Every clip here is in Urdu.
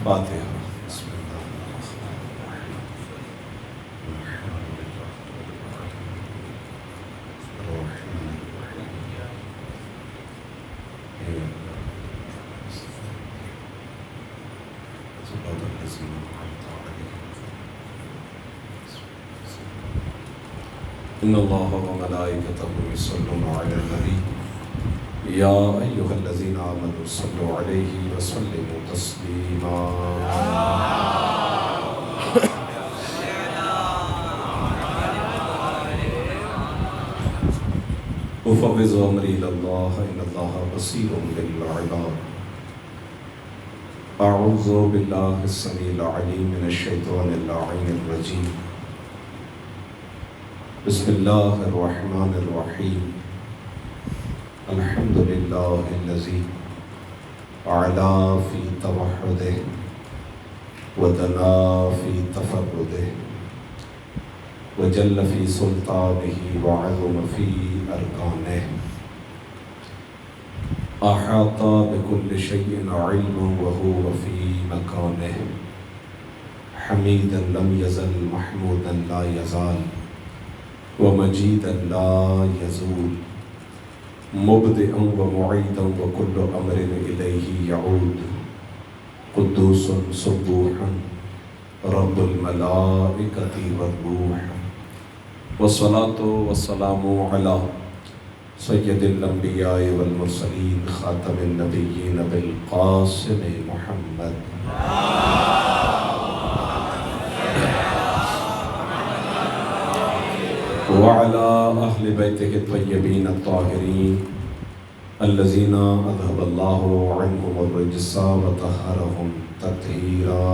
فاتحہ۔ ان اللہ وملائکتہ یصلون علی النبی یا ایھا الذین آمنوا صلوا علیہ وسلموا تسلیما۔ افوض امری الی اللہ ان اللہ بصیر بالعباد۔ اعوذ باللہ السمیع العلیم من الشیطان اللعین الرجیم۔ بسم اللہ الرحمن الرحیم۔ الحمد للہ الذی علا فی توحدہ ودنا فی تفردہ وجل فی سلطانہ وعظم فی ارکانہ۔ احاط بکل شیء علما وہو فی مکانہ۔ حمیدا لم یزل محمودا لا یزال ومجیدا لا یزول۔ مبدئا ومعیدا وکل امر الیہ یعود۔ قدوس سبوح رب الملائکۃ والروح۔ والصلاة والسلام علی سید الانبیاء والمرسلین خاتم النبیین بالقاسم محمد۔ وعلى أهل بيته الطيبين الطاهرين الذين أذهب الله عنهم الرجس وطهرهم تطهيرا۔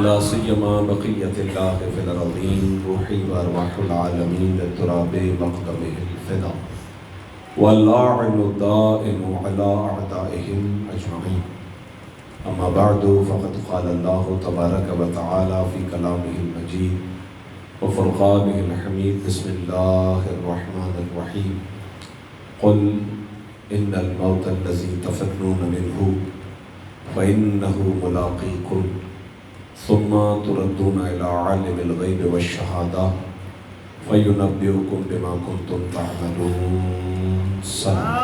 لا سيما بقية الله في الأرضين روحي وأرواح العالمين للتراب مقدمه الفدا واللاعن الدائم على أعدائهم أجمعين۔ اما بعد فقد قال اللہ تبارک و تعالی فی کلامہ المجید وفرقانہ الحمید۔ بسم اللہ الرحمن الرحیم۔ قل ان الموت الذی تفرون منہ فإنہ ملاقیکم ثم تردون الی عالم الغیب والشہادہ فینبئکم بما کنتم تعملون۔ صلی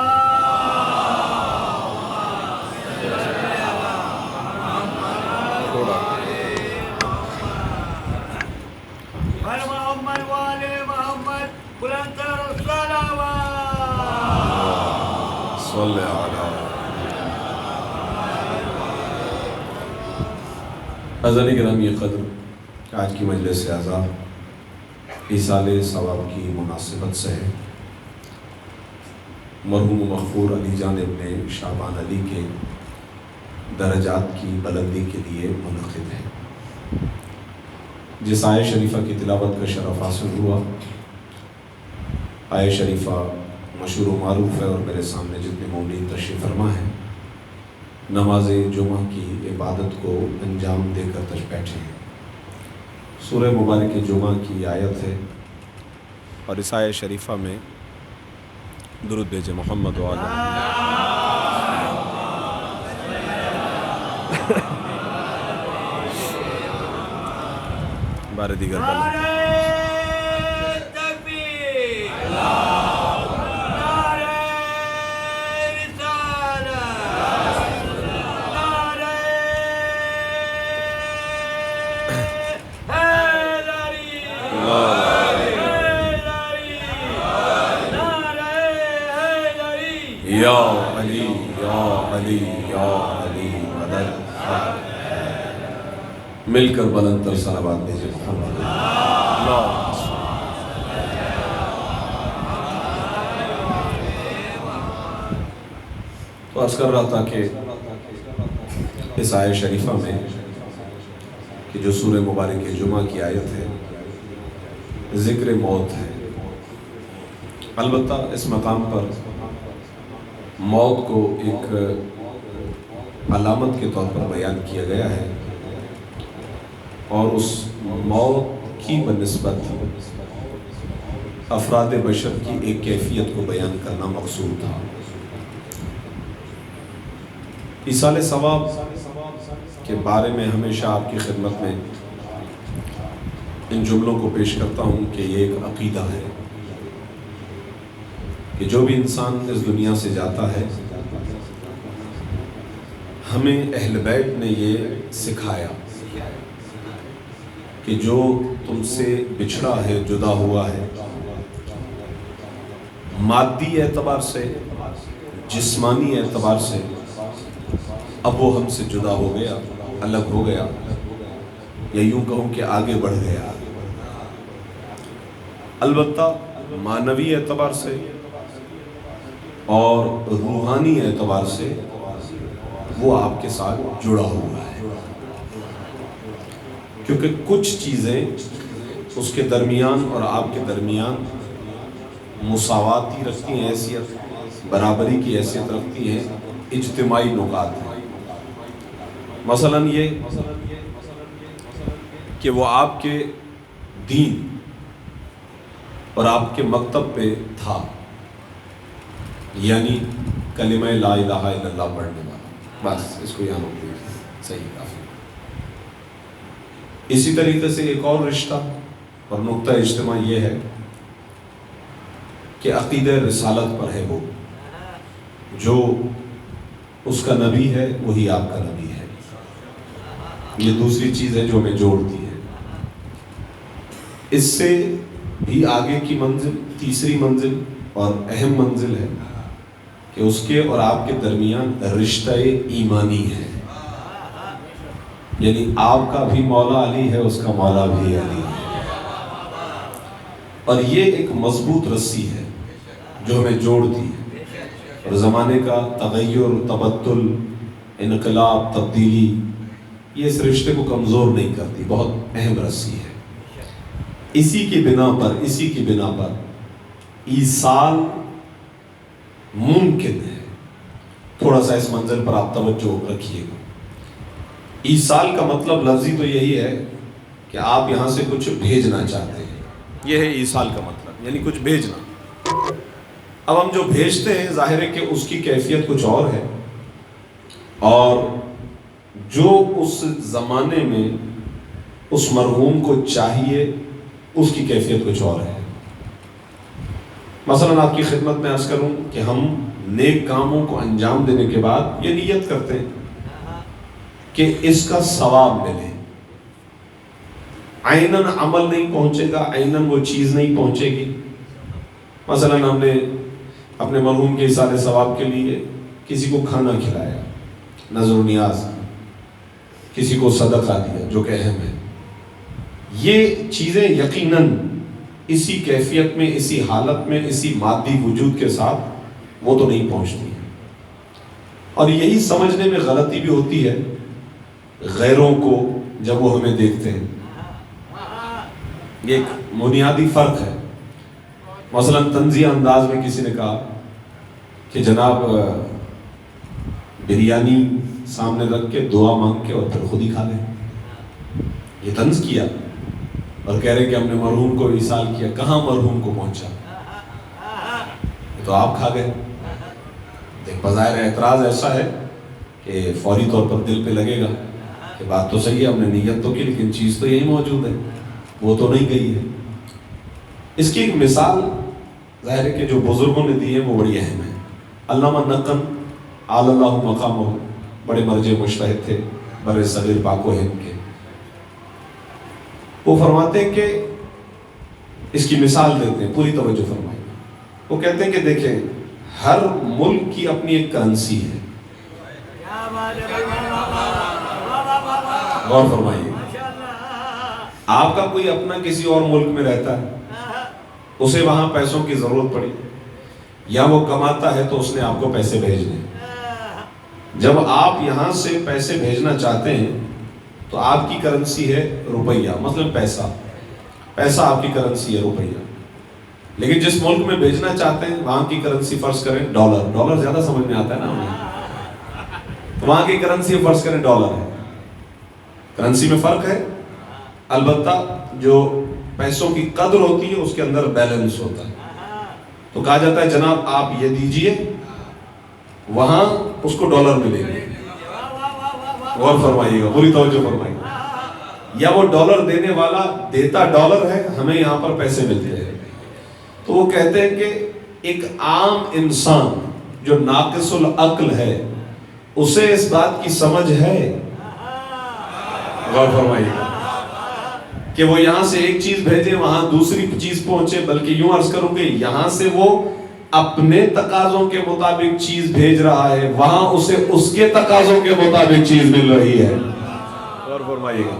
حضرات گرامی قدر، آج کی مجلس اعزاء ایصال ثواب کی مناسبت سے ہے۔ مرحوم مغفور علی جان ابن شعبان علی کے درجات کی بلندی کے لیے منعقد ہے۔ جس آیہ شریفہ کی تلاوت کا شرف حاصل ہوا، آیہ شریفہ مشہور و معروف ہے اور میرے سامنے جتنے مومنین تشریف فرما ہیں نماز جمعہ کی عبادت کو انجام دے کر تش بیٹھے ہیں۔ سورہ مبارک جمعہ کی آیت ہے اور اس آیہ شریفہ میں درود بھیجے محمد و آلہ۔ بار دیگر بلند یا علی یا علی یا علی مدد۔ مل کر بلند تر صلوات بھیجے محمد۔ تو عرض کر رہا تھا کہ اس آیہ شریفہ میں کہ جو سورہ مبارک جمعہ کی آیت ہے ذکر موت ہے۔ البتہ اس مقام پر موت کو ایک علامت کے طور پر بیان کیا گیا ہے اور اس موت کی بنسبت افراد بشر کی ایک کیفیت کو بیان کرنا مقصود تھا۔ ایصال ثواب کے بارے میں ہمیشہ آپ کی خدمت میں ان جملوں کو پیش کرتا ہوں کہ یہ ایک عقیدہ ہے کہ جو بھی انسان اس دنیا سے جاتا ہے، ہمیں اہل بیت نے یہ سکھایا کہ جو تم سے بچھڑا ہے، جدا ہوا ہے، مادی اعتبار سے، جسمانی اعتبار سے، اب وہ ہم سے جدا ہو گیا، الگ ہو گیا، یا یوں کہوں کہ آگے بڑھ گیا۔ البتہ معنوی اعتبار سے اور روحانی اعتبار سے وہ آپ کے ساتھ جڑا ہوا ہے، کیونکہ کچھ چیزیں اس کے درمیان اور آپ کے درمیان مساواتی رکھتی ہیں، حیثیت برابری کی حیثیت رکھتی ہیں، اجتماعی نکات ہیں۔ مثلاً یہ کہ وہ آپ کے دین اور آپ کے مکتب پہ تھا، یعنی کلمہ لا الہ الا اللہ پڑھنے والا، بس اس کو یہاں روک دیجیے، صحیح کافی۔ اسی طریقے سے ایک اور رشتہ اور نقطہ اجتماع یہ ہے کہ عقیدہ رسالت پر ہے، وہ جو اس کا نبی ہے وہی آپ کا نبی ہے۔ یہ دوسری چیز ہے جو ہمیں جوڑتی ہے۔ اس سے بھی آگے کی منزل، تیسری منزل اور اہم منزل ہے کہ اس کے اور آپ کے درمیان رشتہ ایمانی ہے، یعنی آپ کا بھی مولا علی ہے، اس کا مولا بھی علی ہے، اور یہ ایک مضبوط رسی ہے جو ہمیں جوڑتی ہے، اور زمانے کا تغیر، تبدل، انقلاب، تبدیلی یہ اس رشتے کو کمزور نہیں کرتی، بہت اہم رسی ہے۔ اسی کی بنا پر ایصال ممکن ہے۔ تھوڑا سا اس منزل پر آپ توجہ رکھیے گا۔ ایصال کا مطلب لفظی تو یہی ہے کہ آپ یہاں سے کچھ بھیجنا چاہتے ہیں، یہ ہے ایصال کا مطلب، یعنی کچھ بھیجنا۔ اب ہم جو بھیجتے ہیں ظاہر ہے کہ اس کی کیفیت کچھ اور ہے، اور جو اس زمانے میں اس مرحوم کو چاہیے اس کی کیفیت کچھ اور ہے۔ مثلا آپ کی خدمت میں عرض کروں کہ ہم نیک کاموں کو انجام دینے کے بعد یہ نیت کرتے ہیں کہ اس کا ثواب ملے۔ عیناً عمل نہیں پہنچے گا، عیناً وہ چیز نہیں پہنچے گی۔ مثلا ہم نے اپنے مرحوم کے ایصال ثواب کے لیے کسی کو کھانا کھلایا، نظر و نیاز، کسی کو صدقہ دیا جو کہ اہم ہے۔ یہ چیزیں یقیناً اسی کیفیت میں، اسی حالت میں، اسی مادی وجود کے ساتھ وہ تو نہیں پہنچتی ہیں، اور یہی سمجھنے میں غلطی بھی ہوتی ہے غیروں کو جب وہ ہمیں دیکھتے ہیں۔ یہ ایک بنیادی فرق ہے۔ مثلا طنزیہ انداز میں کسی نے کہا کہ جناب بریانی سامنے رکھ کے دعا مانگ کے اور پھر خود ہی کھا لیں، یہ طنز کیا اور کہہ رہے کہ ہم نے مرحوم کو ایصال کیا۔ کہاں مرحوم کو پہنچا، تو آپ کھا گئے۔ بظاہر اعتراض ایسا ہے کہ فوری طور پر دل پہ لگے گا کہ بات تو صحیح ہے، ہم نے نیت تو کی لیکن چیز تو یہی موجود ہے، وہ تو نہیں گئی ہے۔ اس کی ایک مثال ظاہر ہے کہ جو بزرگوں نے دی ہے وہ بڑی اہم ہے۔ علامہ نقن علی اللہ مقامہ بڑے مرجع مجتہد تھے بر صغیر پاک و ہند کے۔ وہ فرماتے ہیں کہ اس کی مثال دیتے ہیں، پوری توجہ فرمائیں۔ وہ کہتے ہیں کہ دیکھیں ہر ملک کی اپنی ایک کرنسی ہے، غور فرمائیے۔ آپ کا کوئی اپنا کسی اور ملک میں رہتا ہے، اسے وہاں پیسوں کی ضرورت پڑی، یا وہ کماتا ہے تو اس نے آپ کو پیسے بھیجنے۔ جب آپ یہاں سے پیسے بھیجنا چاہتے ہیں تو آپ کی کرنسی ہے روپیہ، مثلا پیسہ آپ کی کرنسی ہے روپیہ، لیکن جس ملک میں بھیجنا چاہتے ہیں وہاں کی کرنسی فرض کریں ڈالر زیادہ سمجھ میں آتا ہے نا ہمیں، تو وہاں کی کرنسی فرض کریں ڈالر ہے۔ کرنسی میں فرق ہے، البتہ جو پیسوں کی قدر ہوتی ہے، اس کے اندر بیلنس ہوتا ہے. تو کہا جاتا ہے جناب آپ یہ دیجئے، وہاں اس کو ڈالر ملے گا. غور فرمائیے گا، پوری توجہ فرمائیے گا. یا وہ ڈالر دینے والا دیتا ڈالر ہے، ہمیں یہاں پر پیسے ملتے ہیں. تو وہ کہتے ہیں کہ ایک عام انسان جو ناقص العقل ہے اسے اس بات کی سمجھ ہے، غور فرمائیے گا، کہ وہ یہاں سے ایک چیز بھیجے وہاں دوسری چیز پہنچے، بلکہ یوں عرض کروں کہ یہاں سے وہ اپنے تقاضوں کے مطابق چیز بھیج رہا ہے، وہاں اسے اس کے تقاضوں کے مطابق چیز مل رہی ہے. غور فرمائیے گا.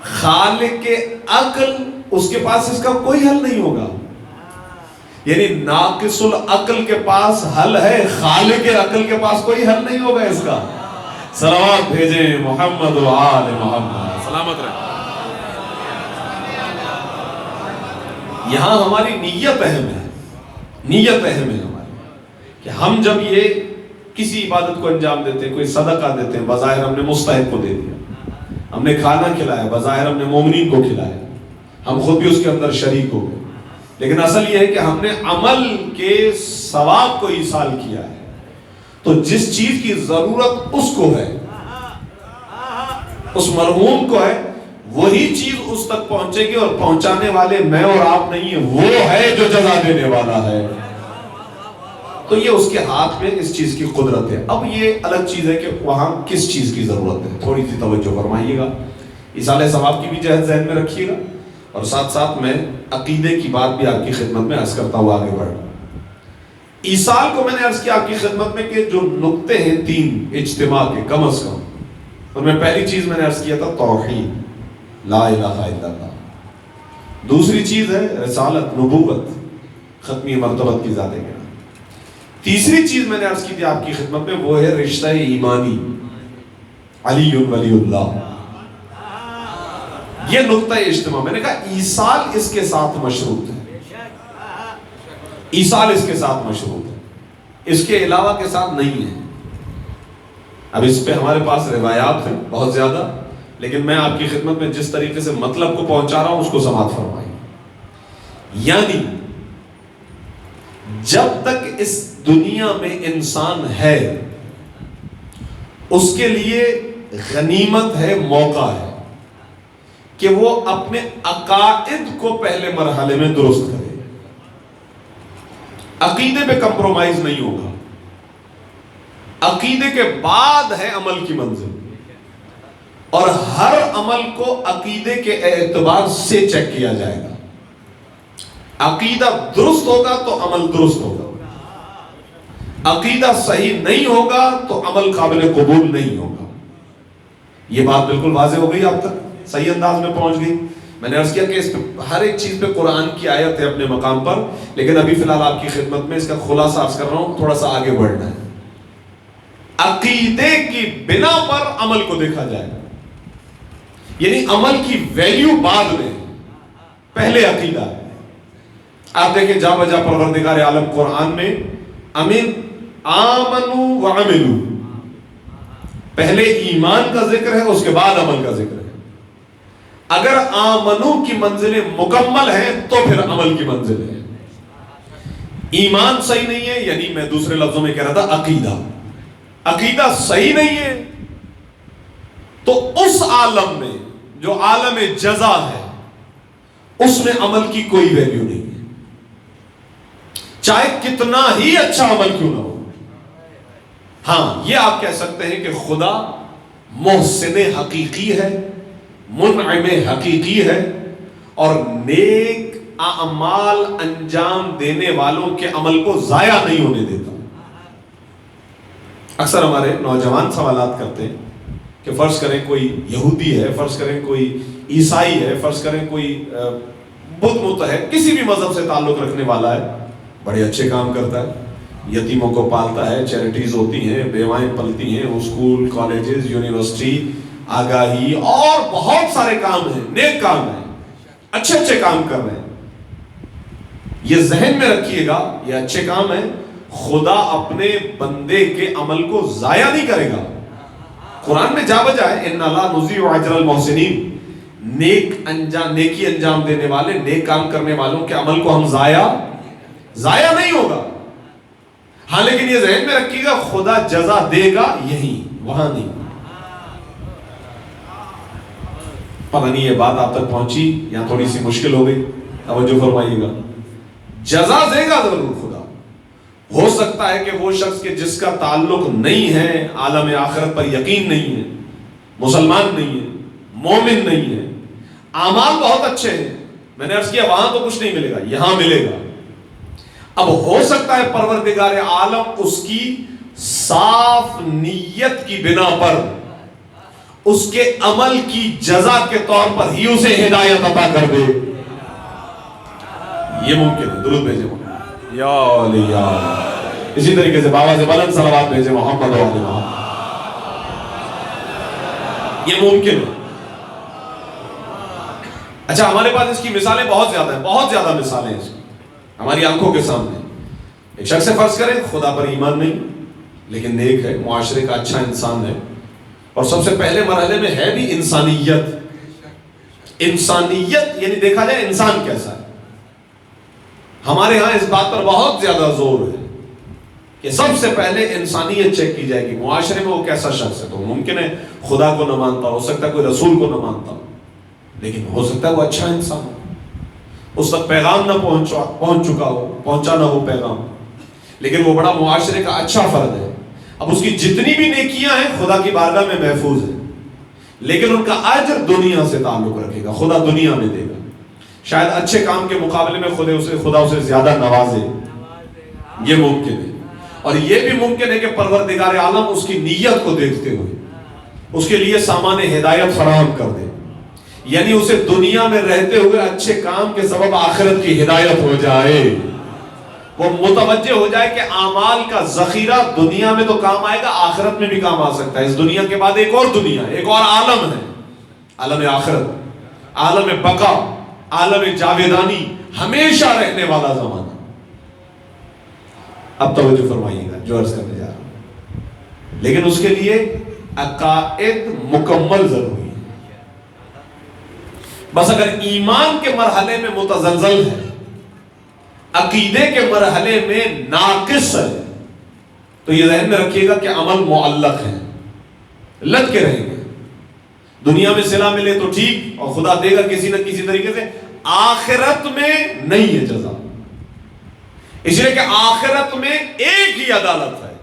خالق کے عقل اس کے پاس اس کا کوئی حل نہیں ہوگا. یعنی ناقص العقل کے پاس حل ہے، خالق کے عقل کے پاس کوئی حل نہیں ہوگا اس کا. صلوات بھیجیں محمد و آل محمد. سلامت رہے. یہاں ہماری نیت اہم ہے، نیت اہم ہے ہماری، کہ ہم جب یہ کسی عبادت کو انجام دیتے ہیں، کوئی صدقہ دیتے ہیں، بظاہر ہم نے مستحق کو دے دیا، ہم نے کھانا کھلایا، بظاہر ہم نے مومنین کو کھلایا، ہم خود بھی اس کے اندر شریک ہو گئے، لیکن اصل یہ ہے کہ ہم نے عمل کے ثواب کو ایصال کیا ہے. تو جس چیز کی ضرورت اس کو ہے، اس مرحوم کو ہے، وہی چیز اس تک پہنچے گی، اور پہنچانے والے میں اور آپ نہیں ہیں، وہ ہے جو جزا دینے والا ہے. تو یہ اس کے ہاتھ میں اس چیز کی قدرت ہے. اب یہ الگ چیز ہے کہ وہاں کس چیز کی ضرورت ہے، تھوڑی سی توجہ فرمائیے گا. ایصال ثواب کی بھی جہت ذہن میں رکھیے گا، اور ساتھ ساتھ میں عقیدے کی بات بھی آپ کی خدمت میں عرض کرتا ہوں آگے بڑھ. ایصال کو میں نے عرض کیا آپ کی خدمت میں کہ جو نقطے ہیں 3 اجتماع کے کم از کم، اور میں پہلی چیز میں نے عرض کیا تھا توحید، لا الہ الا اللہ. دوسری چیز ہے رسالت، نبوت، ختمی مرتبت کی ذات گرامی. تیسری چیز میں نے عرض کی تھی آپ کی خدمت میں، وہ ہے رشتہ ایمانی، علی ولی اللہ. یہ نقطہ اجتماع میں نے کہا ایصال اس کے ساتھ مشروط ہے، ایصال اس کے ساتھ مشروط ہے، اس کے علاوہ کے ساتھ نہیں ہے. اب اس پہ ہمارے پاس روایات ہیں بہت زیادہ، لیکن میں آپ کی خدمت میں جس طریقے سے مطلب کو پہنچا رہا ہوں اس کو سماعت فرمائیں. یعنی جب تک اس دنیا میں انسان ہے اس کے لیے غنیمت ہے، موقع ہے کہ وہ اپنے عقائد کو پہلے مرحلے میں درست کرے. عقیدے پہ کمپرومائز نہیں ہوگا، عقیدے کے بعد ہے عمل کی منزل، اور ہر عمل کو عقیدے کے اعتبار سے چیک کیا جائے گا. عقیدہ درست ہوگا تو عمل درست ہوگا، عقیدہ صحیح نہیں ہوگا تو عمل قابل قبول نہیں ہوگا. یہ بات بالکل واضح ہو گئی آپ تک، صحیح انداز میں پہنچ گئی. میں نے عرض کیا کہ اس پہ ہر ایک چیز پہ قرآن کی آیت ہے اپنے مقام پر، لیکن ابھی فی الحال آپ کی خدمت میں اس کا خلاصہ عرض کر رہا ہوں، تھوڑا سا آگے بڑھنا ہے. عقیدے کی بنا پر عمل کو دیکھا جائے، یعنی عمل کی ویلیو بعد میں، پہلے عقیدہ ہے. آپ دیکھیں جا بجا پروردگار عالم قرآن میں آمنوا وعملوا، پہلے ایمان کا ذکر ہے، اس کے بعد عمل کا ذکر ہے. اگر آمنو کی منزلیں مکمل ہیں تو پھر عمل کی منزل ہے. ایمان صحیح نہیں ہے، یعنی میں دوسرے لفظوں میں کہہ رہا تھا عقیدہ صحیح نہیں ہے، تو اس عالم میں جو عالم جزا ہے اس میں عمل کی کوئی ویلیو نہیں ہے، چاہے کتنا ہی اچھا عمل کیوں نہ ہو. ہاں یہ آپ کہہ سکتے ہیں کہ خدا محسن حقیقی ہے، منعم حقیقی ہے، اور نیک اعمال انجام دینے والوں کے عمل کو ضائع نہیں ہونے دیتا. اکثر ہمارے نوجوان سوالات کرتے ہیں کہ فرض کریں کوئی یہودی ہے، فرض کریں کوئی عیسائی ہے، فرض کریں کوئی بدھ مت ہے، کسی بھی مذہب سے تعلق رکھنے والا ہے، بڑے اچھے کام کرتا ہے، یتیموں کو پالتا ہے، چیریٹیز ہوتی ہیں، بیوائیں پلتی ہیں، اسکول، کالجز، یونیورسٹی، آگاہی اور بہت سارے کام ہیں، نیک کام ہیں، اچھے اچھے کام کر رہے ہیں. یہ ذہن میں رکھیے گا یہ اچھے کام ہیں، خدا اپنے بندے کے عمل کو ضائع نہیں کرے گا. قرآن میں جا بجا ہے ان لا نضیع اجر المحسنین، نیکی انجام دینے والے، نیک کام کرنے والوں کے عمل کو ہم ضائع نہیں ہوگا. ہاں لیکن یہ ذہن میں رکھیے گا خدا جزا دے گا یہی، وہاں نہیں. پتہ نہیں یہ بات آپ تک پہنچی یا تھوڑی سی مشکل ہو گئی؟ توجہ فرمائیے گا. جزا دے گا ضرور خدا. ہو سکتا ہے کہ وہ شخص کے جس کا تعلق نہیں ہے، عالم آخرت پر یقین نہیں ہے، مسلمان نہیں ہے، مومن نہیں ہے، اعمال بہت اچھے ہیں، میں نے عرض کیا وہاں تو کچھ نہیں ملے گا، یہاں ملے گا. اب ہو سکتا ہے پروردگار عالم اس کی صاف نیت کی بنا پر اس کے عمل کی جزا کے طور پر ہی اسے ہدایت عطا کر دے. یہ ممکن ہے. درود بھیجے یا علی یا. اسی طریقے سے بابا سے بلند صلوات بھیجے محمد و علی محمد. یہ ممکن ہے. اچھا ہمارے پاس اس کی مثالیں بہت زیادہ ہیں، بہت زیادہ مثالیں اس کی ہماری آنکھوں کے سامنے. ایک شخص سے فرض کریں خدا پر ایمان نہیں لیکن نیک ہے، معاشرے کا اچھا انسان ہے، اور سب سے پہلے مرحلے میں ہے بھی انسانیت. انسانیت یعنی دیکھا جائے انسان کیسا ہے. ہمارے ہاں اس بات پر بہت زیادہ زور ہے کہ سب سے پہلے انسانیت چیک کی جائے گی، معاشرے میں وہ کیسا شخص ہے. تو ممکن ہے خدا کو نہ مانتا ہو سکتا ہے کوئی رسول کو نہ مانتا ہو، لیکن ہو سکتا ہے وہ اچھا انسان ہو، اس تک پیغام نہ پہنچ چکا ہو، پہنچا نہ ہو پیغام، لیکن وہ بڑا معاشرے کا اچھا فرد ہے. اب اس کی جتنی بھی نیکیاں ہیں خدا کی بارگاہ میں محفوظ ہیں، لیکن ان کا اجر دنیا سے تعلق رکھے گا، خدا دنیا میں دے گا. شاید اچھے کام کے مقابلے میں خدا اسے زیادہ نوازے، یہ ممکن ہے. اور یہ بھی ممکن ہے کہ پروردگار عالم اس کی نیت کو دیکھتے ہوئے اس کے لیے سامان ہدایت فراہم کر دے، یعنی اسے دنیا میں رہتے ہوئے اچھے کام کے سبب آخرت کی ہدایت ہو جائے. وہ متوجہ ہو جائے کہ اعمال کا ذخیرہ دنیا میں تو کام آئے گا، آخرت میں بھی کام آ سکتا ہے. اس دنیا کے بعد ایک اور دنیا، ایک اور عالم ہے، عالم آخرت، عالم بقا، عالم جاویدانی، ہمیشہ رہنے والا زمانہ. اب توجہ فرمائیے گا جو عرض کرنے جا رہا ہوں. لیکن اس کے لیے عقائد مکمل ضروری ہے. بس اگر ایمان کے مرحلے میں متزلزل ہے، عقیدے کے مرحلے میں ناقص ہے، تو یہ ذہن میں رکھیے گا کہ عمل معلق ہے، لٹ کے رہیں گے. دنیا میں صلہ ملے تو ٹھیک، اور خدا دے گا کسی نہ کسی طریقے سے. آخرت میں نہیں ہے جزا، اس لیے کہ آخرت میں ایک ہی عدالت ہے.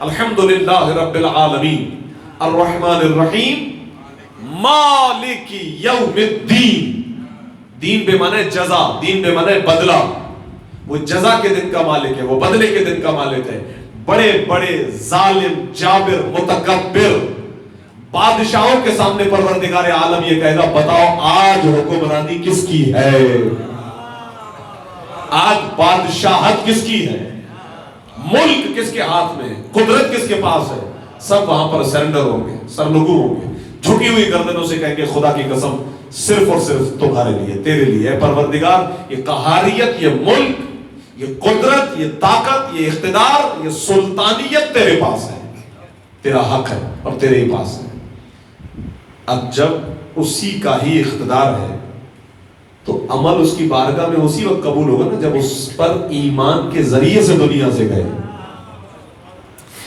الحمدللہ رب العالمین الرحمن الرحیم مالک یوم الدین. دین بے معنی جزا، دین بے معنی بدلہ. وہ جزا کے دن کا مالک ہے، وہ بدلے کے دن کا مالک ہے. بڑے بڑے ظالم، جابر، متکبر بادشاہوں کے سامنے پروردگار عالم یہ کہے گا بتاؤ آج حکمرانی کس کی ہے، آج بادشاہت کس کی ہے، ملک کس کے ہاتھ میں، قدرت کس کے پاس ہے. سب وہاں پر سرنڈر ہوں گے، سرنگو ہوں گے، جھکی ہوئی گردنوں سے کہیں گے خدا کی قسم صرف اور صرف تمہارے لیے، تیرے لیے اے پروردگار. یہ قہاریت، یہ ملک، یہ قدرت، یہ طاقت، یہ اقتدار، یہ سلطانیت تیرے پاس ہے، تیرا حق ہے اور تیرے ہی پاس ہے. اب جب اسی کا ہی اقتدار ہے تو عمل اس کی بارگاہ میں اسی وقت قبول ہوگا نا جب اس پر ایمان کے ذریعے سے دنیا سے گئے.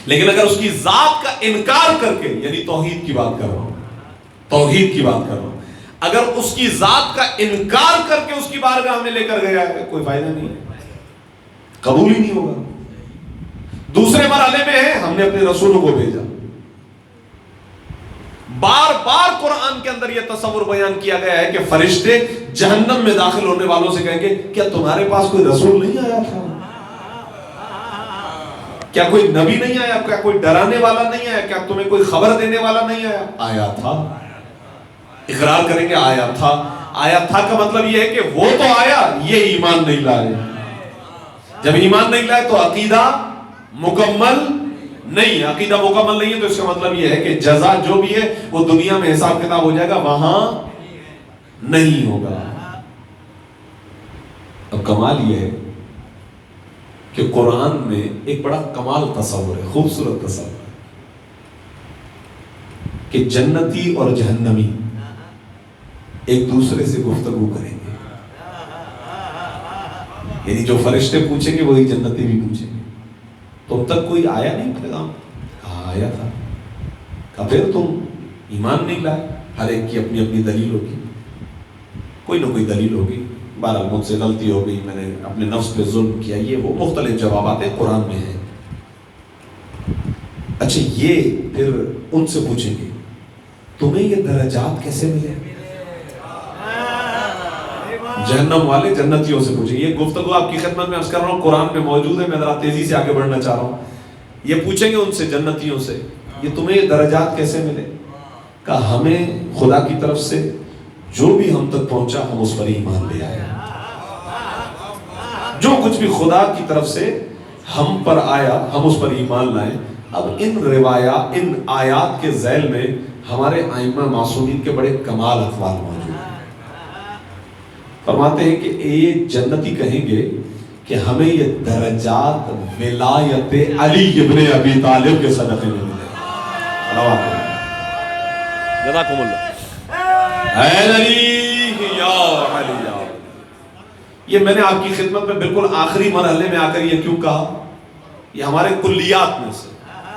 لیکن اگر اس کی ذات کا انکار کر کے، یعنی توحید کی بات کر رہا ہوں، توحید کی بات کر رہا ہوں، اگر اس کی ذات کا انکار کر کے اس کی بارگاہ میں لے کر گیا ہے کوئی فائدہ نہیں ہے، قبول ہی نہیں ہوگا. دوسرے مرحلے میں ہے ہم نے اپنے رسولوں کو بھیجا. بار بار قرآن کے اندر یہ تصور بیان کیا گیا ہے کہ فرشتے جہنم میں داخل ہونے والوں سے کہیں گے کیا تمہارے پاس کوئی رسول نہیں آیا تھا، کیا کوئی نبی نہیں آیا، کیا کوئی ڈرانے والا نہیں آیا، کیا تمہیں کوئی خبر دینے والا نہیں آیا. آیا تھا. اقرار کریں گے آیا تھا. آیا تھا کا مطلب یہ ہے کہ وہ تو آیا، یہ ایمان نہیں لائے. جب ایمان نہیں لائے تو عقیدہ مکمل نہیں ہے. عقیدہ مکمل نہیں ہے تو اس کا مطلب یہ ہے کہ جزا جو بھی ہے وہ دنیا میں حساب کتاب ہو جائے گا، وہاں نہیں ہوگا. اب کمال یہ ہے کہ قرآن میں ایک بڑا کمال تصور ہے، خوبصورت تصور ہے کہ جنتی اور جہنمی ایک دوسرے سے گفتگو کریں گے، یعنی جو فرشتے پوچھیں گے وہی جنتی بھی پوچھیں گے، تم تک کوئی آیا نہیں پیغام؟ کہا آیا تھا۔ کہا پھر تم ایمان نہیں لائے؟ ہر ایک کی اپنی اپنی دلیل ہوگی، کوئی نہ کوئی دلیل ہوگی، بہرحال مجھ سے غلطی ہو گئی، میں نے اپنے نفس پہ ظلم کیا، یہ وہ مختلف جوابات قرآن میں ہیں۔ اچھا یہ پھر ان سے پوچھیں گے تمہیں یہ درجات کیسے ملے؟ جہنم والے جنتیوں سے پوچھیں گے، یہ گفتگو آپ کی خدمت میں عرض کر رہا ہوں، قرآن میں موجود ہے، میں ذرا تیزی سے آگے بڑھنا چاہ رہا ہوں۔ یہ پوچھیں گے ان سے جنتیوں سے یہ تمہیں یہ درجات کیسے ملے؟ کہا ہمیں خدا کی طرف سے جو بھی ہم تک پہنچا ہم اس پر ایمان لے آئے، جو کچھ بھی خدا کی طرف سے ہم پر آیا ہم اس پر ایمان لائیں۔ اب ان روایات ان آیات کے ذیل میں ہمارے ائمہ معصومین کے بڑے کمال اقوال موجود ہیں۔ فرماتے ہیں کہ یہ جنتی کہیں گے کہ ہمیں یہ درجات ولایت علی ابن ابی طالب کے صدقے میں ملے۔ جزاکم اللہ۔ اے علی یا علی یا علی۔ یہ میں نے آپ کی خدمت میں بالکل آخری مرحلے میں آ کر یہ کیوں کہا؟ یہ ہمارے کلیات میں سے،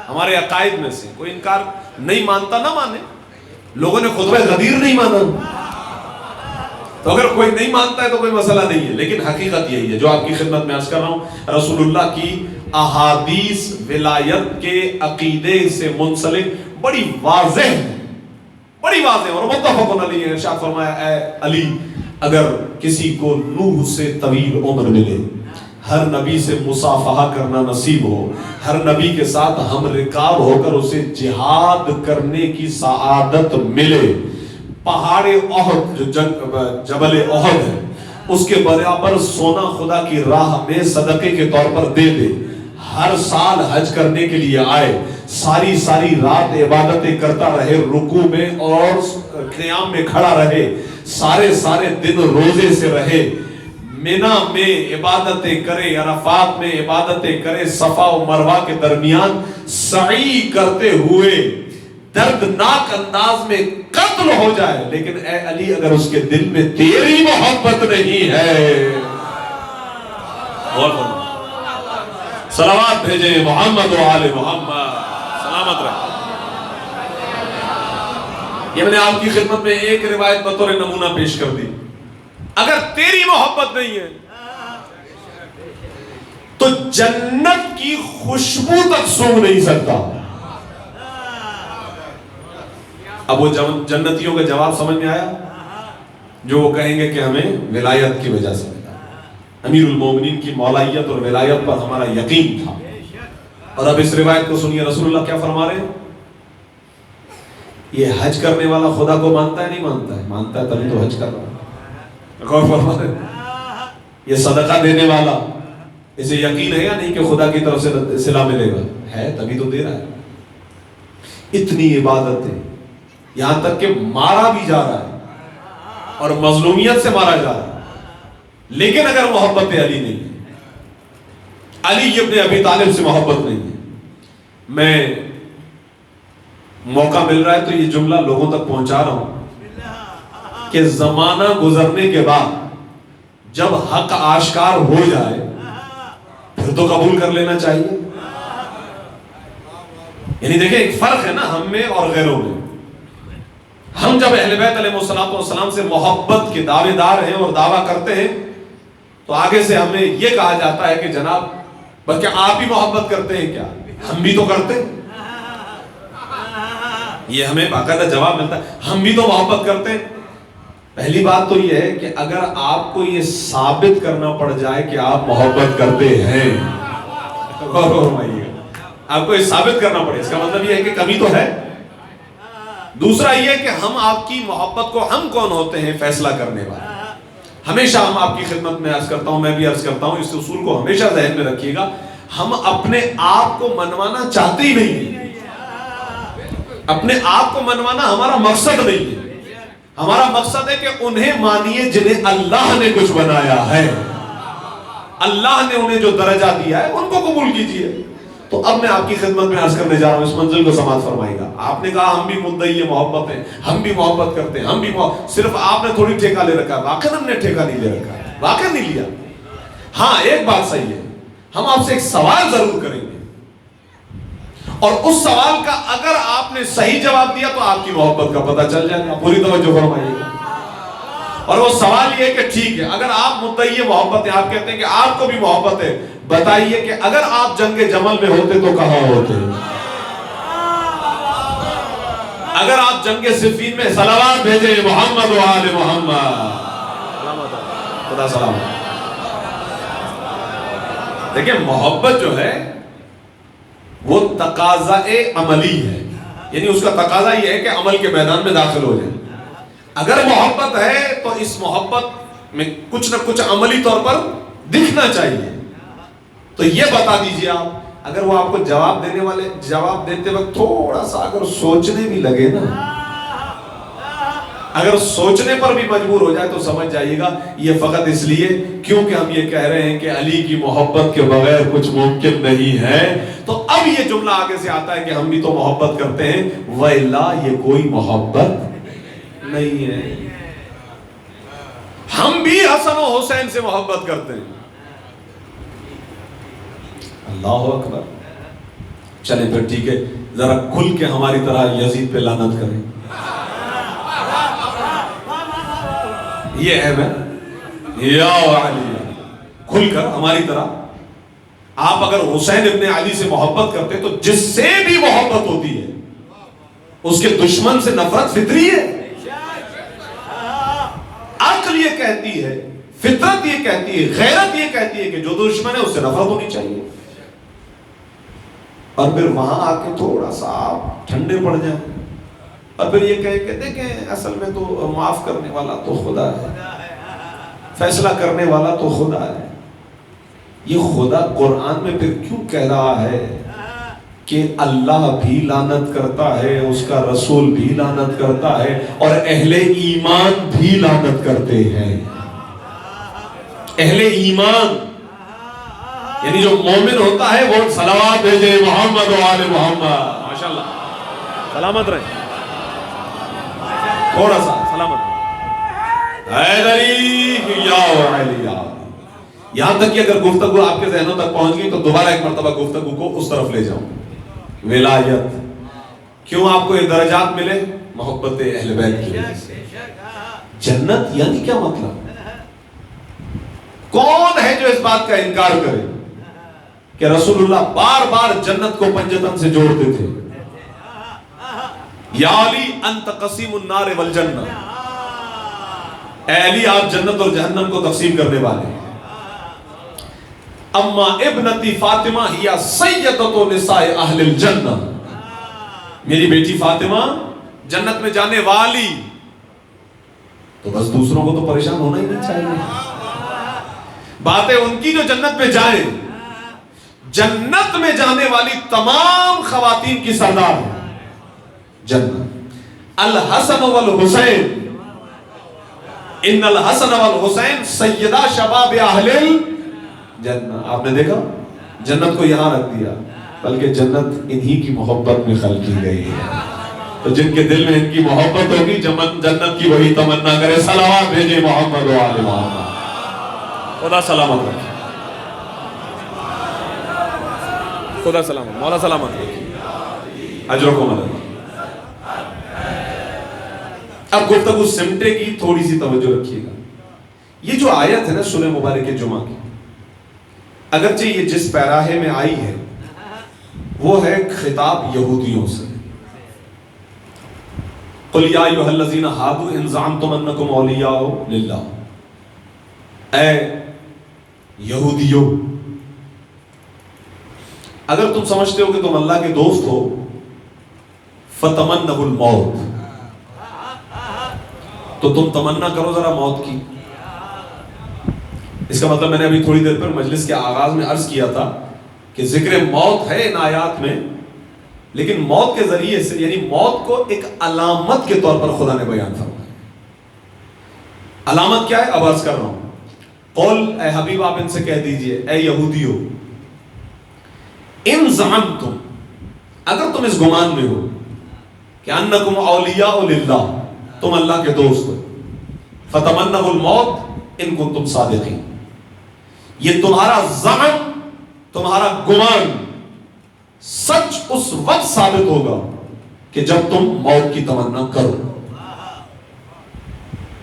ہمارے عقائد میں سے، کوئی انکار نہیں مانتا نہ مانے، لوگوں نے خطبہ غدیر نہیں مانا، تو اگر کوئی نہیں مانتا ہے تو کوئی مسئلہ نہیں ہے، لیکن حقیقت یہی ہے جو آپ کی خدمت میں عرض کر رہا ہوں۔ رسول اللہ کی احادیث ولایت کے عقیدے سے منسلک بڑی واضح ہے، بڑی واضح، اور متفق علیہ ہے۔ ارشاد فرمایا اے علی اگر کسی کو نوح سے طویل عمر ملے، ہر نبی سے مصافحہ کرنا نصیب ہو، ہر نبی کے ساتھ ہم رکاب ہو کر اسے جہاد کرنے کی سعادت ملے، پہاڑ احد جو جبل احد ہے اس کے برابر سونا خدا کی راہ میں صدقے کے طور پر دے دے، ہر سال حج کرنے کے لیے آئے، ساری ساری رات عبادتیں کرتا رہے، رکوع میں اور قیام میں کھڑا رہے، سارے سارے دن روزے سے رہے، مینا میں عبادتیں کرے، عرفات میں عبادتیں کرے، صفا و مروہ کے درمیان سعی کرتے ہوئے دردناک انداز میں قتل ہو جائے، لیکن اے علی اگر اس کے دل میں تیری محبت نہیں ہے، صلوات بھیجیں محمد و آل محمد، سلامت رہے۔ یہ میں نے آپ کی خدمت میں ایک روایت بطور نمونہ پیش کر دی۔ اگر تیری محبت نہیں ہے تو جنت کی خوشبو تک سونگھ نہیں سکتا۔ اب وہ جنتیوں کا جواب سمجھ میں آیا جو وہ کہیں گے کہ ہمیں ولایت کی وجہ سے ملا، امیر المومنین کی مولائیت اور ولایت پر ہمارا یقین تھا۔ اور اب اس روایت کو سنیے، رسول اللہ کیا فرما رہے ہیں؟ یہ حج کرنے والا خدا کو مانتا ہے نہیں مانتا ہے؟ مانتا ہے تبھی تو حج کر رہا ہے۔ غور فرما رہے ہیں؟ یہ صدقہ دینے والا اسے یقین ہے یا نہیں کہ خدا کی طرف سے صلہ ملے گا؟ ہے تبھی تو دے رہا ہے۔ اتنی عبادتیں، یہاں تک کہ مارا بھی جا رہا ہے اور مظلومیت سے مارا جا رہا ہے، لیکن اگر محبت علی نہیں ہے، علی ابن ابی طالب سے محبت نہیں ہے، میں موقع مل رہا ہے تو یہ جملہ لوگوں تک پہنچا رہا ہوں کہ زمانہ گزرنے کے بعد جب حق آشکار ہو جائے پھر تو قبول کر لینا چاہیے۔ یعنی دیکھیں ایک فرق ہے نا ہم میں اور غیروں میں۔ ہم جب اہل بیت علیہ السلام سے محبت کے دعوے دار ہیں اور دعویٰ کرتے ہیں تو آگے سے ہمیں یہ کہا جاتا ہے کہ جناب بلکہ آپ ہی محبت کرتے ہیں کیا؟ ہم بھی تو کرتے ہیں۔ یہ ہمیں باقاعدہ جواب ملتا ہے، ہم بھی تو محبت کرتے ہیں۔ پہلی بات تو یہ ہے کہ اگر آپ کو یہ ثابت کرنا پڑ جائے کہ آپ محبت کرتے ہیں، آپ کو یہ ثابت کرنا پڑے، اس کا مطلب یہ ہے کہ کمی تو ہے۔ دوسرا یہ ہے کہ ہم آپ کی محبت کو، ہم کون ہوتے ہیں فیصلہ کرنے والے؟ ہمیشہ ہم آپ کی خدمت میں عرض کرتا ہوں، میں بھی عرض کرتا ہوں، اس اصول کو ہمیشہ ذہن میں رکھیے گا، ہم اپنے آپ کو منوانا چاہتے ہی نہیں ہیں۔ اپنے آپ کو منوانا ہمارا مقصد نہیں ہے، ہمارا مقصد ہے کہ انہیں مانیے جنہیں اللہ نے کچھ بنایا ہے، اللہ نے انہیں جو درجہ دیا ہے ان کو قبول کیجئے۔ تو اب میں آپ کی خدمت میں عرض کرنے جا رہا ہوں، اس منزل کو سماعت فرمائے گا. آپ نے کہا ہم بھی مدعی محبت ہیں، ہم بھی محبت کرتے ہیں، ہم بھی صرف آپ نے تھوڑی ٹھیکہ لے رکھا ہے. واقعی ہم نے ٹھیکہ نہیں لے رکھا ہے، واقعی نہیں لیا. ہاں ایک بات صحیح ہے، ہم آپ سے ایک سوال ضرور کریں گے، اور اس سوال کا اگر آپ نے صحیح جواب دیا تو آپ کی محبت کا پتہ چل جائے گا. پوری توجہ فرمائیے گا. اور وہ سوال یہ ہے کہ ٹھیک ہے، اگر آپ مدعی محبت ہیں، آپ کہتے ہیں کہ آپ کو بھی محبت ہے، بتائیے کہ اگر آپ جنگ جمل میں ہوتے تو کہاں ہوتے؟ اگر آپ جنگ صفین میں صلوات بھیجیں محمد و آل محمد، خدا سلامت. دیکھیں محبت جو ہے وہ تقاضا عملی ہے، یعنی اس کا تقاضا یہ ہے کہ عمل کے میدان میں داخل ہو جائیں. اگر محبت ہے تو اس محبت میں کچھ نہ کچھ عملی طور پر دکھنا چاہیے. تو یہ بتا دیجئے آپ، اگر وہ آپ کو جواب دیتے وقت تھوڑا سا اگر سوچنے بھی لگے نا، اگر سوچنے پر بھی مجبور ہو جائے تو سمجھ جائیے گا یہ فقط اس لیے کیونکہ ہم یہ کہہ رہے ہیں کہ علی کی محبت کے بغیر کچھ ممکن نہیں ہے. تو اب یہ جملہ آگے سے آتا ہے کہ ہم بھی تو محبت کرتے ہیں، وَإِلَّا یہ کوئی محبت نہیں ہے. ہم بھی حسن و حسین سے محبت کرتے ہیں. اللہ اکبر. چلیں پھر ٹھیک ہے، ذرا کھل کے ہماری طرح یزید پہ لعنت کریں. یہ ہے میں یا علی، کھل کر ہماری طرح. آپ اگر حسین ابن علی سے محبت کرتے تو جس سے بھی محبت ہوتی ہے اس کے دشمن سے نفرت فطری ہے. عقل یہ کہتی ہے، فطرت یہ کہتی ہے، غیرت یہ کہتی ہے کہ جو دشمن ہے اس سے نفرت ہونی چاہیے. اور پھر وہاں آ کے تھوڑا سا آپ ٹھنڈے پڑ جائیں اور پھر یہ کہیں کہ دیکھیں اصل میں تو معاف کرنے والا تو خدا ہے، فیصلہ کرنے والا تو خدا ہے. یہ خدا قرآن میں پھر کیوں کہہ رہا ہے کہ اللہ بھی لعنت کرتا ہے، اس کا رسول بھی لعنت کرتا ہے، اور اہل ایمان بھی لعنت کرتے ہیں. اہل ایمان یعنی جو مومن ہوتا ہے وہ صلوات بھیجے محمد و آل محمد. ماشاءاللہ سلامت رہیں، تھوڑا سا سلامت. حیدری یا علی. یہاں تک کہ اگر گفتگو آپ کے ذہنوں تک پہنچ گئی تو دوبارہ ایک مرتبہ گفتگو کو اس طرف لے جاؤں. ولایت کیوں آپ کو یہ درجات ملے؟ محبت اہل بیت کی. جنت یعنی کیا مطلب؟ کون ہے جو اس بات کا انکار کرے کہ رسول اللہ بار بار جنت کو پنجتن سے جوڑتے تھے؟ یا علی انت قسیم النار والجنہ، اے علی آپ جنت اور جہنم کو تقسیم کرنے والے ہیں. اما ابنتی فاطمہ ہی سیدۃ نساء اہل الجنہ، میری بیٹی فاطمہ جنت میں جانے والی. تو بس دوسروں کو تو پریشان ہونا ہی نہیں چاہیے. باتیں ان کی جو جنت میں جائیں. جنت میں جانے والی تمام خواتین کی سردار ہے جنت. الحسن والحسین، ان الحسن والحسین سیدہ شباب اہل الجنہ. آپ نے دیکھا جنت کو یہاں رکھ دیا، بلکہ جنت انہی کی محبت میں خلق کی گئی ہے. تو جن کے دل میں ان کی محبت ہوگی جنت کی وہی تمنا کرے صلوات بھیجے محمد و آل محمد. خدا سلامت رکھے، خدا سلامت، مولا سلامت رکھے، اجرکم اللہ. اب گفتگو سمٹے کی تھوڑی سی توجہ رکھیے گا. یہ جو آیت ہے نا سورہ مبارک جمعہ کی، اگرچہ یہ جس پیراہے میں آئی ہے وہ ہے خطاب یہودیوں سے. قل یا ایھا الذین ھادوا ان زعمتم انکم اولیاء للہ، اے یہودیوں اگر تم سمجھتے ہو کہ تم اللہ کے دوست ہو، فتمنوا الموت، تو تم تمنا کرو ذرا موت کی. اس کا مطلب میں نے ابھی تھوڑی دیر پر مجلس کے آغاز میں عرض کیا تھا کہ ذکر موت ہے ان آیات میں، لیکن موت کے ذریعے سے یعنی موت کو ایک علامت کے طور پر خدا نے بیان فرمایا. علامت کیا ہے؟ اب عرض کر رہا ہوں. قول اے حبیب آپ ان سے کہہ دیجئے اے یہودیو ان زعمتم، اگر تم اس گمان میں ہو کہ انکم اولیاء للہ، تم اللہ کے دوست ہو، فتمنوا الموت ان کنتم صادقین، یہ تمہارا زعم، تمہارا گمان سچ اس وقت ثابت ہوگا کہ جب تم موت کی تمنا کرو.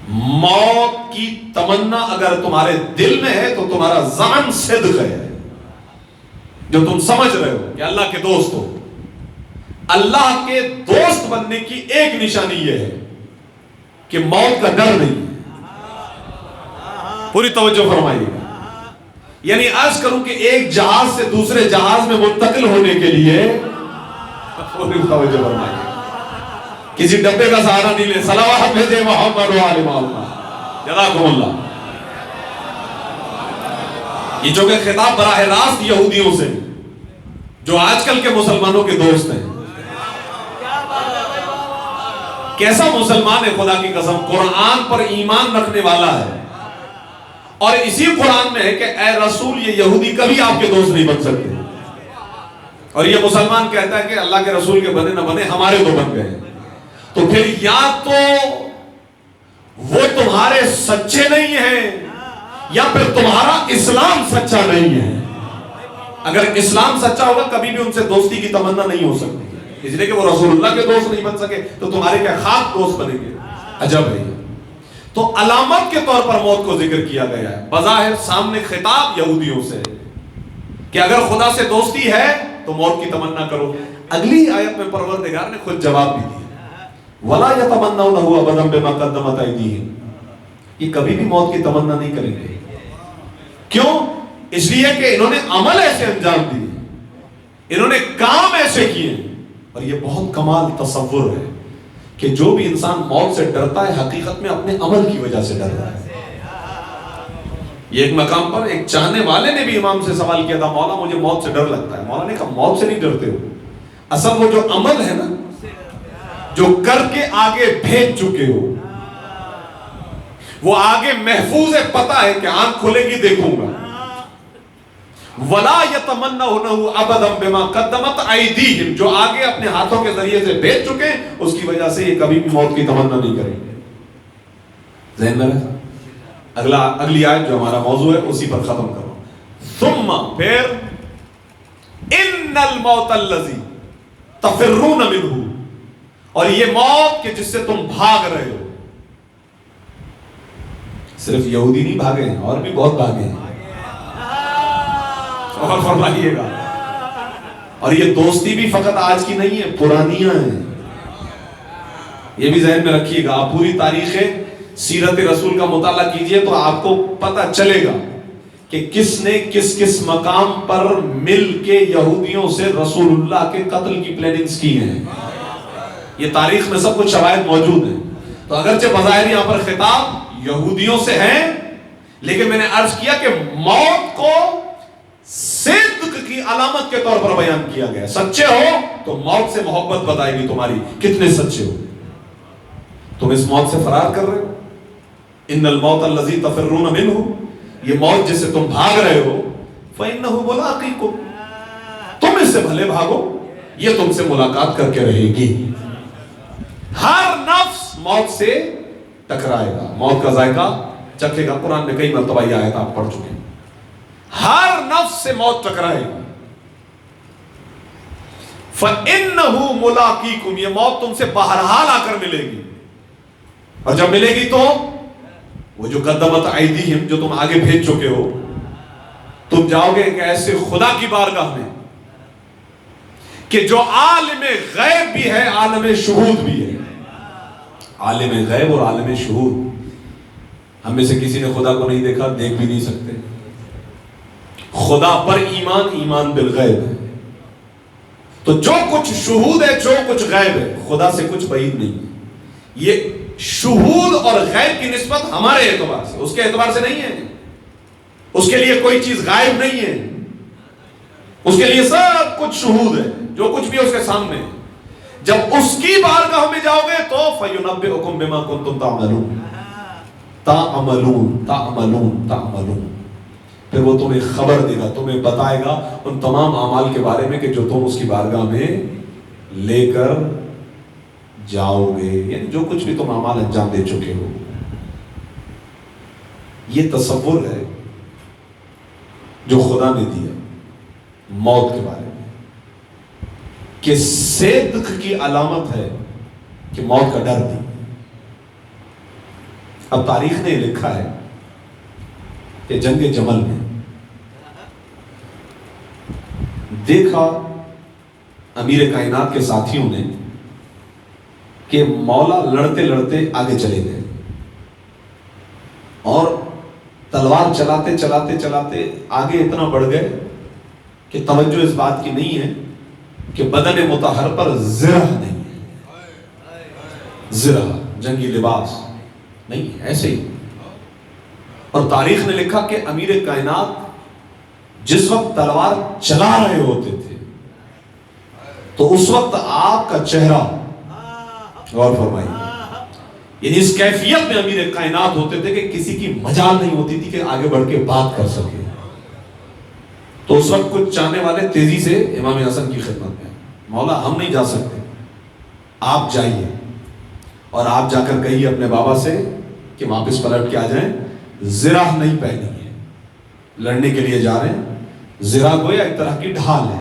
موت کی تمنا اگر تمہارے دل میں ہے تو تمہارا زعم صدق ہے، جو تم سمجھ رہے ہو کہ اللہ کے دوست ہو. اللہ کے دوست بننے کی ایک نشانی یہ ہے کہ موت کا ڈر نہیں ہے. پوری توجہ فرمائیے گا. یعنی عرض کروں کہ ایک جہاز سے دوسرے جہاز میں منتقل ہونے کے لیے پوری توجہ فرمائیے گا. کسی ڈبے کا سہارا نہیں لے. صلوات بھیجے محمد و آل محمد. جزاکم اللہ. یہ جو کہ خطاب براہ راست یہودیوں سے جو آج کل کے مسلمانوں کے دوست ہیں. کیسا مسلمان ہے خدا کی قسم، قرآن پر ایمان رکھنے والا ہے، اور اسی قرآن میں ہے کہ اے رسول یہ یہودی کبھی آپ کے دوست نہیں بن سکتے، اور یہ مسلمان کہتا ہے کہ اللہ کے رسول کے بنے نہ بنے ہمارے تو بن گئے. تو پھر یا تو وہ تمہارے سچے نہیں ہیں یا پھر تمہارا اسلام سچا نہیں ہے. اگر اسلام سچا ہوگا کبھی بھی ان سے دوستی کی تمنا نہیں ہو سکتی، اس لیے کہ وہ رسول اللہ کے دوست نہیں بن سکے تو تمہارے کیا خاک دوست بنیں گے. عجب ہے. تو علامت کے طور پر موت کو ذکر کیا گیا ہے. بظاہر سامنے خطاب یہودیوں سے کہ اگر خدا سے دوستی ہے تو موت کی تمنا کرو. اگلی آیت میں پروردگار نے خود جواب بھی دیا، وَلَا يَتَمَنَّوْنَهُ أَبَدًا بِمَا قَدَّمَتْ أَيْدِيهِمْ. یہ کبھی بھی موت کی تمنا نہیں کریں گے. کیوں؟ اس لیے کہ انہوں نے عمل ایسے انجام دیے، انہوں نے کام ایسے کیے. اور یہ بہت کمال تصور ہے کہ جو بھی انسان موت سے ڈرتا ہے حقیقت میں اپنے عمل کی وجہ سے ڈر رہا ہے. یہ ایک مقام پر ایک چاہنے والے نے بھی امام سے سوال کیا تھا، مولا مجھے موت سے ڈر لگتا ہے. مولا نے کہا موت سے نہیں ڈرتے ہو، اصل وہ جو عمل ہے نا جو کر کے آگے بھیج چکے ہو وہ آگے محفوظ ہے، پتا ہے کہ آنکھ کھلے گی دیکھوں گا. وَلَا يَتَمَنَّوْنَهُ أَبَدًا بِمَا قَدَّمَتْ أَيْدِيهِمْ، جو آگے اپنے ہاتھوں کے ذریعے سے بھیج چکے اس کی وجہ سے یہ کبھی بھی موت کی تمنا نہیں کریں گے. ذہن میں رہا. اگلی آیت جو ہمارا موضوع ہے اسی پر ختم کرو. ثم پھر إِنَّ الْمَوْتَ الَّذِي تَفِرُّونَ مِنْهُ، اور یہ موت کہ جس سے تم بھاگ رہے ہو. صرف یہودی نہیں بھاگے ہیں، اور بھی بہت بھاگے ہیں. اور فرمائیے گا. اور یہ دوستی بھی فقط آج کی نہیں ہے، پرانیاں ہیں. یہ بھی ذہن میں رکھیے گا. آپ پوری تاریخ سیرت رسول کا مطالعہ کیجئے تو آپ کو پتہ چلے گا کہ کس نے کس کس مقام پر مل کے یہودیوں سے رسول اللہ کے قتل کی پلاننگز کی ہیں. یہ تاریخ میں سب کچھ شواہد موجود ہیں. تو اگرچہ بظاہر یہاں پر خطاب یہودیوں سے ہیں، لیکن میں نے عرض کیا کہ موت کو صدق کی علامت کے طور پر بیان کیا گیا. سچے ہو تو موت سے محبت بتائے گی تمہاری کتنے سچے ہو. تم اس موت سے فرار کر رہے ہو. ان الموت الذی تفرون منہ، یہ موت جس سے تم بھاگ رہے ہو، فإنہ ملاقیکم، تم اس سے بھلے بھاگو، یہ تم سے ملاقات کر کے رہے گی. ہر نفس موت سے ٹکرائے گا، موت کا ذائقہ چکھے گا. قرآن میں کئی مرتبہ یہ آیت آپ پڑھ چکے ہیں. ہر نفس سے موت ٹکرائے گی. فَإِنَّهُ مُلَاقِيكُمْ، یہ موت تم سے بہرحال آ کر ملے گی. اور جب ملے گی تو وہ جو قدمت ایدیہم، جو تم آگے بھیج چکے ہو، تم جاؤ گے کہ ایسے خدا کی بارگاہ میں کہ جو عالم غیب بھی ہے عالم شہود بھی ہے. عالم غیب اور عالم شہود. ہم میں سے کسی نے خدا کو نہیں دیکھا، دیکھ بھی نہیں سکتے. خدا پر ایمان، ایمان بالغیب ہے. تو جو کچھ شہود ہے، جو کچھ غیب ہے، خدا سے کچھ بعید نہیں ہے. یہ شہود اور غیب کی نسبت ہمارے اعتبار سے، اس کے اعتبار سے نہیں ہے. اس کے لیے کوئی چیز غائب نہیں ہے، اس کے لیے سب کچھ شہود ہے. جو کچھ بھی اس کے سامنے ہے. جب اس کی بارگاہ میں جاؤ گے تو فَيُنَبِّئُكُم بِمَا كُنتُمْ تَعْمَلُونَ. تعملون تعملون تعملون. پھر وہ تمہیں خبر دے گا، تمہیں بتائے گا ان تمام اعمال کے بارے میں کہ جو تم اس کی بارگاہ میں لے کر جاؤ گے، یعنی جو کچھ بھی تم اعمال انجام دے چکے ہو۔ یہ تصور ہے جو خدا نے دیا موت کے بارے میں، کہ صدق کی علامت ہے کہ موت کا ڈر نہیں۔ اب تاریخ نے لکھا ہے کہ جنگ جمل میں دیکھا امیر کائنات کے ساتھیوں نے کہ مولا لڑتے لڑتے آگے چلے گئے اور تلوار چلاتے چلاتے چلاتے آگے اتنا بڑھ گئے کہ توجہ اس بات کی نہیں ہے کہ بدن مطہر پر زرہ نہیں ہے، زرہ جنگی لباس نہیں ہے، ایسے ہی۔ اور تاریخ نے لکھا کہ امیر کائنات جس وقت تلوار چلا رہے ہوتے تھے تو اس وقت آپ کا چہرہ، غور فرمائیے، یعنی اس کیفیت میں امیر کائنات ہوتے تھے کہ کسی کی مجال نہیں ہوتی تھی کہ آگے بڑھ کے بات کر سکے۔ تو اس وقت کچھ چاہنے والے تیزی سے امام حسن کی خدمت میں، مولا ہم نہیں جا سکتے، آپ جائیے، اور آپ جا کر کہیے اپنے بابا سے کہ واپس پلٹ کے آ جائیں، زرہ نہیں پہنی ہے، لڑنے کے لیے جا رہے ہیں، زرہ گویا ایک طرح کی ڈھال ہے۔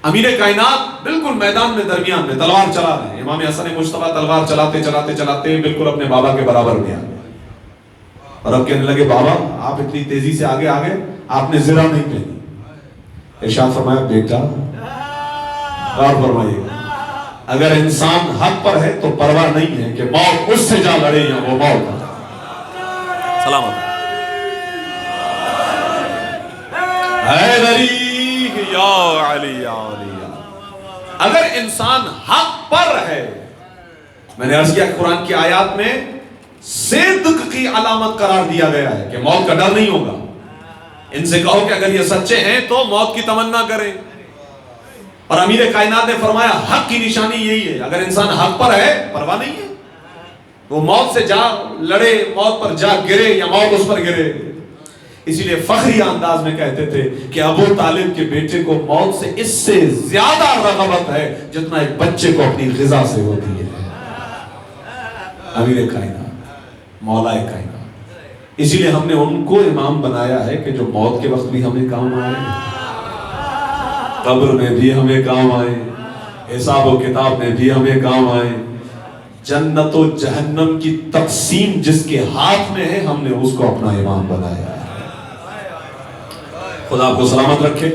امیر کائنات بالکل میدان میں درمیان میں تلوار چلا رہے ہیں، امام حسن مجتبیٰ تلوار چلاتے چلاتے چلاتے بالکل اپنے بابا کے برابر میں آ گئے، اور اب کہنے لگے بابا آپ اتنی تیزی سے آگے آگے، آپ نے زرہ نہیں پہنی۔ ارشاد فرمایا بیٹا، غور فرمائیے، اگر انسان حق پر ہے تو پرواہ نہیں ہے کہ موت اس سے جا لڑے یا وہ موت۔ سلامت حیدری یا علی یا علی، اگر انسان حق پر ہے، میں نے عرض کیا قرآن کی آیات میں صدق کی علامت قرار دیا گیا ہے کہ موت کا ڈر نہیں ہوگا۔ ان سے کہو کہ اگر یہ سچے ہیں تو موت کی تمنا کریں، اور امیر کائنات نے فرمایا حق کی نشانی یہی ہے، اگر انسان حق پر ہے پرواہ نہیں ہے، وہ موت سے جا لڑے، موت پر جا گرے یا موت اس پر گرے۔ اسی لیے فخریہ انداز میں کہتے تھے کہ ابو طالب کے بیٹے کو موت سے اس سے زیادہ رغبت ہے جتنا ایک بچے کو اپنی غذا سے ہوتی ہے۔ امیر کائنات، مولا کائنات، اسی لیے ہم نے ان کو امام بنایا ہے کہ جو موت کے وقت بھی ہمیں کام آئے، قبر میں بھی ہمیں کام آئے، حساب و کتاب میں بھی ہمیں کام آئے، جنت و جہنم کی تقسیم جس کے ہاتھ میں ہے ہم نے اس کو اپنا امام بنایا ہے۔ خدا آپ کو سلامت رکھے۔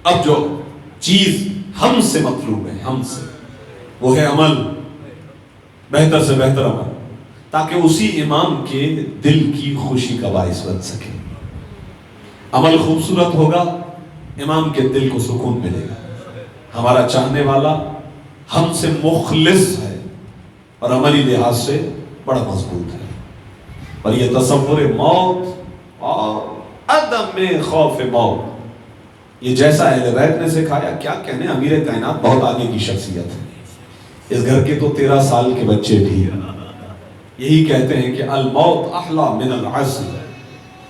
اب جو چیز ہم سے مطلوب ہے، ہم سے، وہ ہے عمل، بہتر سے بہتر عمل، تاکہ اسی امام کے دل کی خوشی کا باعث بن سکے۔ عمل خوبصورت ہوگا، امام کے دل کو سکون ملے گا، ہمارا چاہنے والا ہم سے مخلص ہے اور عملی لحاظ سے بڑا مضبوط ہے۔ اور یہ تصور موت اور عدم خوف موت، یہ جیسا اہل بیت نے سکھایا، کیا کہنے، امیر کائنات بہت آگے کی شخصیت ہے۔ اس گھر کے تو 13 سال کے بچے بھی یہی کہتے ہیں کہ الموت احلی من العسل،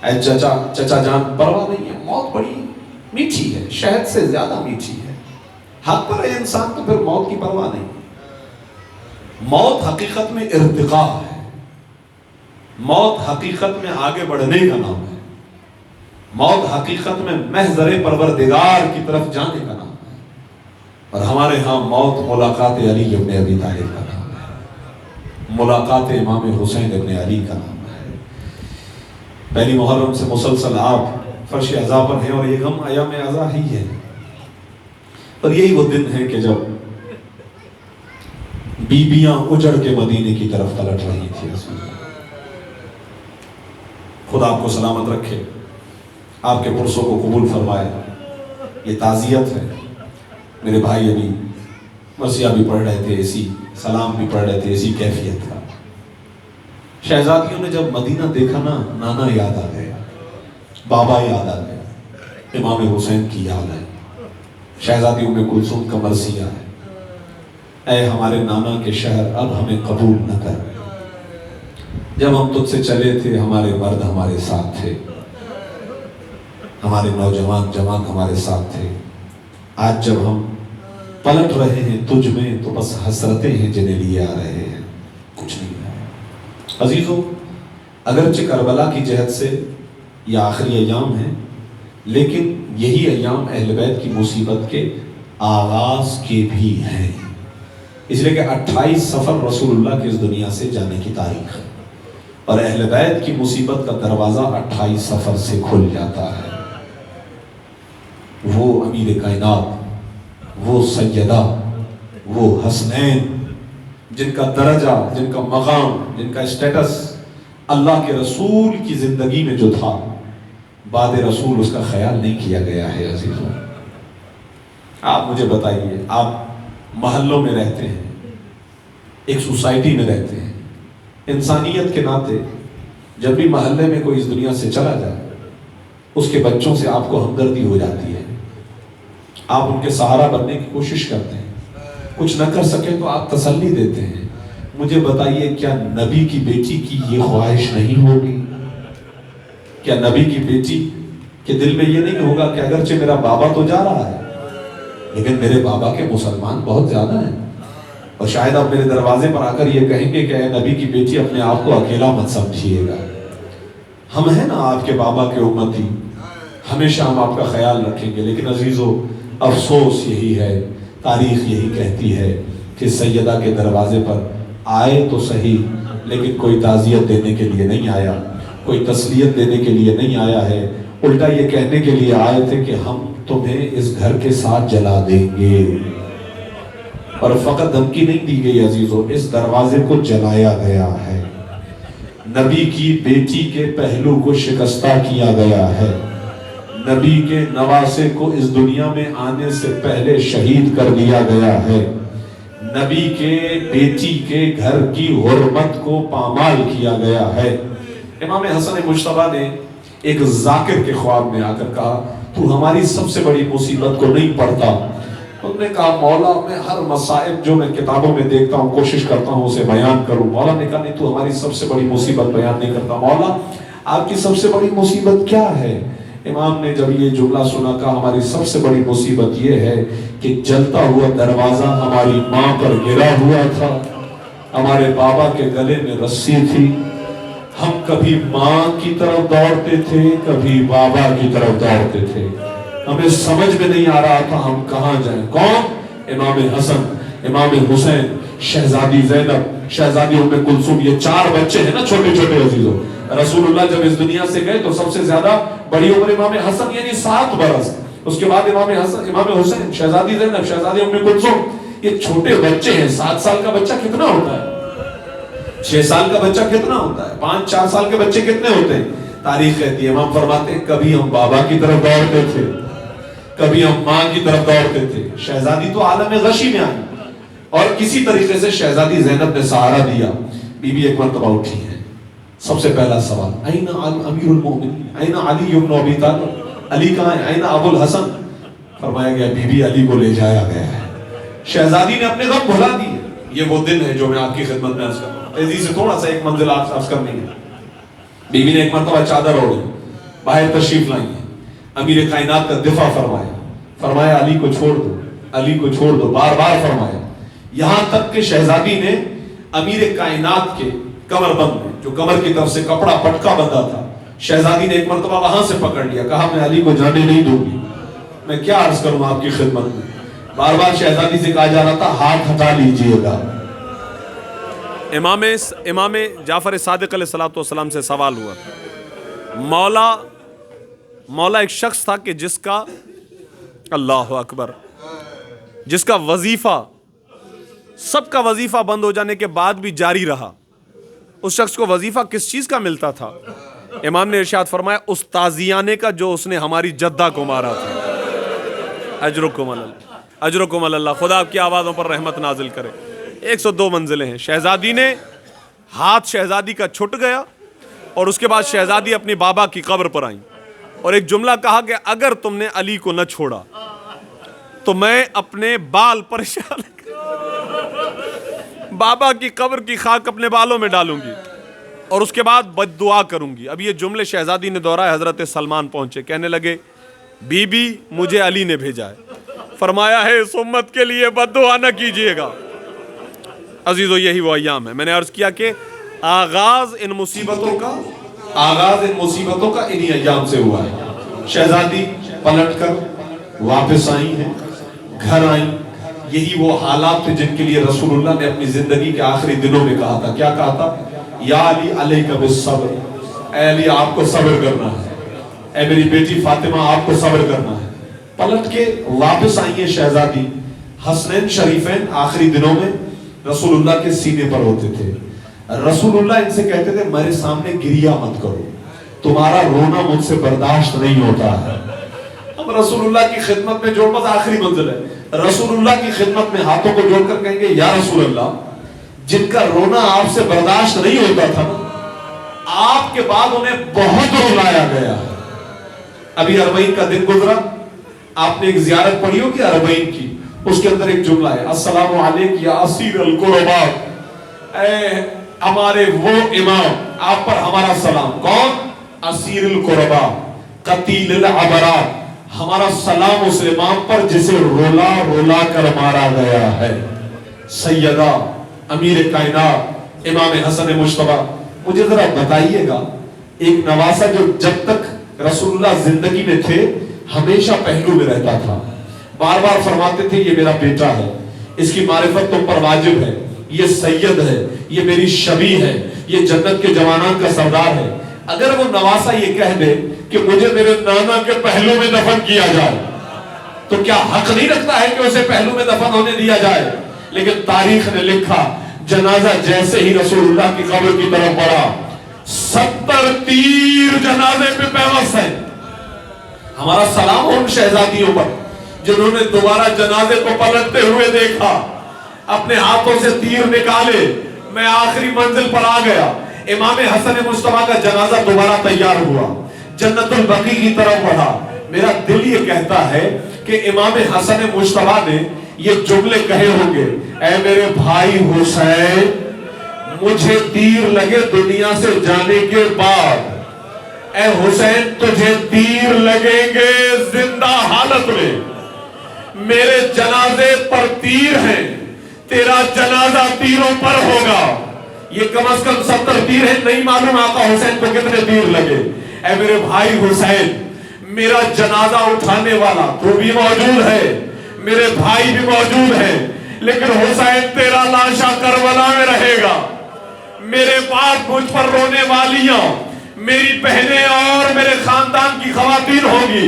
اے چچا جان پرواہ نہیں ہے، موت بڑی میٹھی ہے، شہد سے زیادہ میٹھی ہے۔ حق پر ہے انسان تو پھر موت کی پرواہ نہیں۔ موت حقیقت میں ارتقاء ہے، موت حقیقت میں آگے بڑھنے کا نام ہے، موت حقیقت میں محضر پروردگار کی طرف جانے کا نام ہے، اور ہمارے ہاں موت ملاقات علی ابن ابی طالب کا نام ہے، ملاقات امام حسین ابن علی کا نام ہے۔ پہلی محرم سے مسلسل آپ فرش عزا پر ہیں، اور یہ غم ایام عزا ہی ہے، اور یہی وہ دن ہے کہ جب بیبیاں اجڑ کے مدینے کی طرف پلٹ رہی تھی۔ خدا آپ کو سلامت رکھے، آپ کے پرسوں کو قبول فرمائے۔ یہ تعزیت ہے، میرے بھائی ابھی مرثیہ بھی پڑھ رہے تھے، اسی سلام بھی پڑھ رہے تھے، اسی کیفیت کا۔ شہزادیوں نے جب مدینہ دیکھا نا، نانا یاد آ گیا، بابا یاد آ گیا، امام حسین کی یاد ہے، شہزادی ام کلثوم کا مرثیہ ہے، اے ہمارے نانا کے شہر اب ہمیں قبول نہ کر، جب ہم تجھ سے چلے تھے ہمارے مرد ہمارے ساتھ تھے، ہمارے نوجوان جوان ہمارے ساتھ تھے. آج جب ہم پلٹ رہے ہیں تجھ میں تو بس حسرتیں ہیں جنہیں لیے آ رہے ہیں, کچھ نہیں ہے. عزیزوں, اگرچہ کربلا کی جہت سے یہ آخری ایام ہیں, لیکن یہی ایام اہل بیت کی مصیبت کے آغاز کے بھی ہیں. اس لیے کہ 28 صفر رسول اللہ کے اس دنیا سے جانے کی تاریخ ہے, اور اہل بیت کی مصیبت کا دروازہ 28 صفر سے کھل جاتا ہے. وہ امیر کائنات, وہ سیدہ, وہ حسنین, جن کا درجہ, جن کا مقام, جن کا اسٹیٹس اللہ کے رسول کی زندگی میں جو تھا, بعد رسول اس کا خیال نہیں کیا گیا ہے. عزیزوں, آپ مجھے بتائیے, آپ محلوں میں رہتے ہیں, ایک سوسائٹی میں رہتے ہیں, انسانیت کے ناطے جب بھی محلے میں کوئی اس دنیا سے چلا جائے, اس کے بچوں سے آپ کو ہمدردی ہو جاتی ہے, آپ ان کے سہارا بننے کی کوشش کرتے ہیں, کچھ نہ کر سکے تو آپ تسلی دیتے ہیں. مجھے بتائیے, کیا نبی کی بیٹی کی یہ خواہش نہیں ہوگی؟ کیا نبی کی بیٹی کے دل میں یہ نہیں ہوگا کہ اگرچہ میرا بابا تو جا رہا ہے, لیکن میرے بابا کے مسلمان بہت زیادہ ہیں, اور شاید آپ میرے دروازے پر آ کر یہ کہیں گے کہ اے نبی کی بیٹی اپنے آپ کو اکیلا مت سمجھیے گا, ہم ہیں نا آپ کے بابا کے امتی, ہمیشہ ہم آپ کا خیال رکھیں گے. لیکن عزیزو, افسوس یہی ہے, تاریخ یہی کہتی ہے کہ سیدہ کے دروازے پر آئے تو صحیح, لیکن کوئی تعزیت دینے کے لیے نہیں آیا, کوئی تسلیت دینے کے لیے نہیں آیا ہے, الٹا یہ کہنے کے لیے آئے تھے کہ ہم تمہیں اس گھر کے ساتھ جلا دیں گے. اور فقط دھمکی نہیں دی گئی عزیزو, اس دروازے کو جلایا گیا ہے, نبی کی بیٹی کے پہلو کو شکستہ کیا گیا ہے, نبی کے نواسے کو اس دنیا میں آنے سے پہلے شہید کر دیا گیا ہے, نبی کے بیٹی کے گھر کی حرمت کو پامال کیا گیا ہے. امام حسن مجتبیٰ نے ایک ذاکر کے خواب میں آ کر کہا, تو ہماری سب سے بڑی مصیبت کو نہیں پڑھتا. انہوں نے کہا, مولا میں ہر مصائب جو میں کتابوں میں دیکھتا ہوں کوشش کرتا ہوں اسے بیان کروں. مولا نے کہا, نہیں, تو ہماری سب سے بڑی مصیبت بیان نہیں کرتا. مولا آپ کی سب سے بڑی مصیبت کیا ہے؟ امام نے جب یہ جملہ سنا, کہا, ہماری سب سے بڑی مصیبت یہ ہے کہ جلتا ہوا دروازہ ہماری ماں پر گرا ہوا تھا, ہمارے بابا کے گلے میں رسی تھی, ہم کبھی ماں کی طرف دوڑتے تھے, کبھی بابا کی طرف دوڑتے تھے, ہمیں سمجھ میں نہیں آ رہا تھا ہم کہاں جائیں. کون؟ امام حسن, امام حسین, شہزادی زینب, شہزادی ام کلثوم, یہ 4 بچے ہیں نا چھوٹے چھوٹے. عزیزوں, رسول اللہ جب اس دنیا سے گئے تو سب سے زیادہ بڑی عمر امام حسن یعنی 7 برس, اس کے بعد امام حسن, امام حسین, شہزادی زینب, شہزادی ام کلثوم. یہ چھوٹے بچے ہیں. 7 سال کا بچہ کتنا ہوتا ہے؟ 6 سال کا بچہ کتنا ہوتا ہے؟ 5-4 سال کے بچے کتنے ہوتے ہیں؟ تاریخ کہتی ہے, امام فرماتے ہیں, کبھی ہم بابا کی طرف دوڑتے تھے, کبھی ہم ماں کی طرف دوڑتے تھے. شہزادی تو عالم غشی میں آئی, اور کسی طریقے سے شہزادی زینب نے سہارا دیا. بی بی ایک مرتبہ اٹھی ہے, سب سے پہلا سوال, این امیر المومنین, این علی بن ابی طالب, علی کہاں ہے؟ این ابو الحسن. فرمایا گیا, بی بی علی کو لے جایا گیا ہے. شہزادی نے اپنے غم بھلا دیے. یہ وہ دن ہے جو میں آپ کی خدمت میں عرض کر رہا ہوں. تیزی سے تھوڑا سا ایک منزل عرض کرنی ہے. بی بی نے ایک مرتبہ چادر اوڑھی, باہر تشریف لائی ہے, امیر کائنات کا دفاع فرمایا, فرمایا علی کو چھوڑ دو, علی کو چھوڑ دو, بار بار فرمایا. یہاں تک کہ شہزادی نے امیر کائنات کے کمر بند میں, جو کمر کی طرف سے کپڑا پٹکا بندھا تھا, شہزادی نے ایک مرتبہ وہاں سے پکڑ لیا, کہا, میں علی کو جانے نہیں دوں گی. میں کیا عرض کروں آپ کی خدمت میں. بار بار شہزادی سے کہا جا رہا تھا, ہاتھ ہٹا لیجئے گا. امام جعفر صادق علیہ السلام سے سوال ہوا, مولا ایک شخص تھا کہ جس کا, اللہ اکبر, جس کا وظیفہ, سب کا وظیفہ بند ہو جانے کے بعد بھی جاری رہا. اس شخص کو وظیفہ کس چیز کا ملتا تھا؟ امام نے ارشاد فرمایا, اس تازیانے کا جو اس نے ہماری جدہ کو مارا تھا. اجرکم اللہ, خدا آپ کی آوازوں پر رحمت نازل کرے. 102 منزلیں ہیں. شہزادی نے, ہاتھ شہزادی کا چھٹ گیا, اور اس کے بعد شہزادی اپنی بابا کی قبر پر آئیں, اور ایک جملہ کہا کہ اگر تم نے علی کو نہ چھوڑا تو میں اپنے بال پریشان, بابا کی قبر کی خاک اپنے بالوں میں ڈالوں گی, اور اس کے بعد بد دعا کروں گی. اب یہ جملے شہزادی نے دہرائے, حضرت سلمان پہنچے, کہنے لگے, بی بی مجھے علی نے بھیجا ہے، فرمایا ہے اس امت کے لیے بد دعا نہ کیجئے گا۔ عزیزو یہی وہ ایام ہے، میں نے عرض کیا کہ آغاز ان مصیبتوں کا انہی ایام سے ہوا ہے۔ شہزادی پلٹ کر واپس آئی ہیں، گھر آئیں، یہی وہ حالات تھے جن کے لیے رسول اللہ نے اپنی زندگی کے آخری دنوں میں کہا تھا۔ کیا کہا تھا؟ یا علی علیک بالصبر، اے علی آپ کو صبر کرنا ہے، اے میری بیٹی فاطمہ آپ کو صبر کرنا ہے۔ پلٹ کے واپس آئی ہیں شہزادی۔ حسنین شریفین آخری دنوں میں رسول اللہ کے سینے پر ہوتے تھے۔ رسول اللہ ان سے کہتے تھے میرے سامنے گریہ مت کرو، تمہارا رونا مجھ سے برداشت نہیں ہوتا ہے۔ ہم رسول اللہ کی خدمت میں جو بس آخری منزل ہے، رسول اللہ کی خدمت میں ہاتھوں کو جوڑ کر کہیں گے یا رسول اللہ، جن کا رونا آپ سے برداشت نہیں ہوتا تھا، آپ کے بعد انہیں بہت رلایا گیا۔ ابھی اربعین کا دن گزرا، آپ نے ایک زیارت پڑھی ہوگی اربعین کی، اس کے اندر ایک جملہ ہے، السلام علیک یا اسیر القربا، اے ہمارے وہ امام، آپ پر ہمارا سلام۔ کون؟ اسیر القربا، قتیل العبرات، ہمارا سلام اس امام پر جسے رولا رولا کر مارا گیا ہے، سیدہ امیر کائنات امام حسن مجتبی۔ مجھے ذرا بتائیے گا، ایک نواسہ جو جب تک رسول اللہ زندگی میں تھے ہمیشہ پہلو میں رہتا تھا، بار بار فرماتے تھے یہ میرا بیٹا ہے، اس کی معرفت تم پر واجب ہے، یہ سید ہے، یہ میری شبیہ ہے، یہ جنت کے جوانان کا سردار ہے۔ اگر وہ نواسہ یہ کہہ دے کہ مجھے میرے نانا کے پہلو میں دفن کیا جائے تو کیا حق نہیں رکھتا ہے کہ اسے پہلو میں دفن ہونے دیا جائے؟ لیکن تاریخ نے لکھا جنازہ جیسے ہی رسول اللہ کی قبر کی طرف بڑھا، 70 تیر جنازے پہ پیوست ہے۔ ہمارا سلام ان شہزادیوں پر جنہوں نے دوبارہ جنازے کو پلٹتے ہوئے دیکھا، اپنے ہاتھوں سے تیر نکالے، میں آخری منزل پر آ گیا۔ امام حسن مجتبی کا جنازہ دوبارہ تیار ہوا، جنت البقیع کی طرف بڑھا۔ میرا دل یہ کہتا ہے کہ امام حسن مجتبی نے یہ جملے کہے ہوں گے، اے میرے بھائی حسین، مجھے تیر لگے دنیا سے جانے کے بعد، اے حسین تجھے تیر لگیں گے زندہ حالت میں، میرے جنازے پر تیر ہیں، تیرا جنازہ تیروں پر ہوگا۔ یہ کم از کم 70 تیر ہیں، نہیں معلوم آقا حسین کو کتنے تیر لگے۔ اے میرے بھائی حسین، میرا جنازہ اٹھانے والا تو بھی موجود ہے، میرے بھائی بھی موجود ہیں، لیکن حسین تیرا لاشا کربلا میں رہے گا۔ میرے بعد مجھ پر رونے والیاں میری بہنیں اور میرے خاندان کی خواتین ہوگی،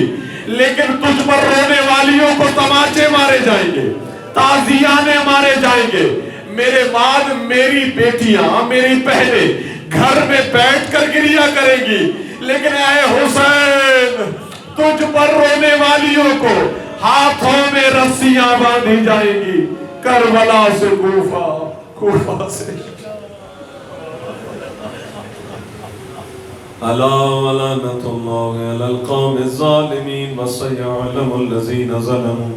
لیکن تجھ پر رونے والیوں کو تماچے مارے جائیں گے، تازیانے مارے جائیں گے۔ میرے بعد میری بیٹیاں، میری بہنیں گھر میں بیٹھ کر گریہ کریں گی، لیکن اے حسین تجھ پر رونے والیوں کو ہاتھوں میں رسیاں باندھی جائیں گی، کربلا سے کوفہ، کوفہ سے الا ولعنۃ اللہ علی القوم الظالمین وسيعلم الذین ظلموا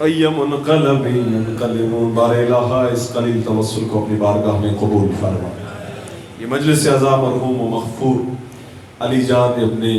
ای منقلب ینقلبون۔ بار الہ اس قلیل توسل کو اپنی بارگاہ میں قبول فرما۔ یہ مجلس اعزا مرحوم و مغفور علی جان نے اپنے